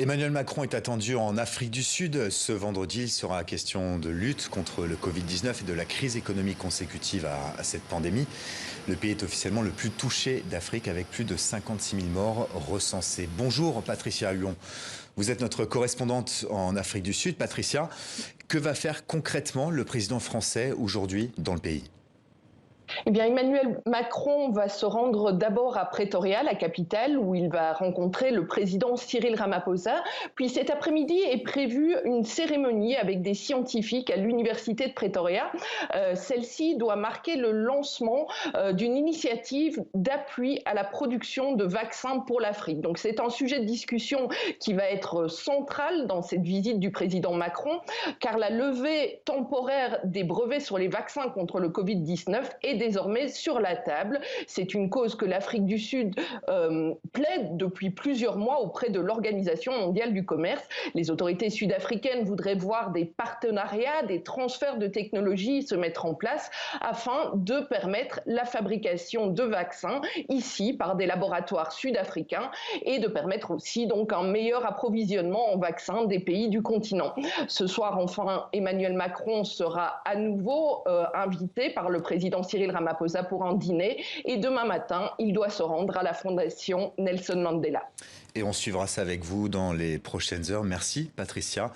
Emmanuel Macron est attendu en Afrique du Sud. Ce vendredi, il sera question de lutte contre le Covid-19 et de la crise économique consécutive à cette pandémie. Le pays est officiellement le plus touché d'Afrique avec plus de 56 000 morts recensés. Bonjour Patricia Huon, vous êtes notre correspondante en Afrique du Sud. Patricia, que va faire concrètement le président français aujourd'hui dans le pays ? Eh bien, Emmanuel Macron va se rendre d'abord à Pretoria, la capitale, où il va rencontrer le président Cyril Ramaphosa. Puis cet après-midi est prévue une cérémonie avec des scientifiques à l'université de Pretoria. Celle-ci doit marquer le lancement d'une initiative d'appui à la production de vaccins pour l'Afrique. Donc c'est un sujet de discussion qui va être central dans cette visite du président Macron, car la levée temporaire des brevets sur les vaccins contre le Covid-19 est désormais sur la table. C'est une cause que l'Afrique du Sud plaide depuis plusieurs mois auprès de l'Organisation mondiale du commerce. Les autorités sud-africaines voudraient voir des partenariats, des transferts de technologies se mettre en place afin de permettre la fabrication de vaccins ici par des laboratoires sud-africains et de permettre aussi donc un meilleur approvisionnement en vaccins des pays du continent. Ce soir, enfin, Emmanuel Macron sera à nouveau invité par le président Cyril Ramaphosa pour un dîner et demain matin, il doit se rendre à la fondation Nelson Mandela. Et on suivra ça avec vous dans les prochaines heures. Merci Patricia.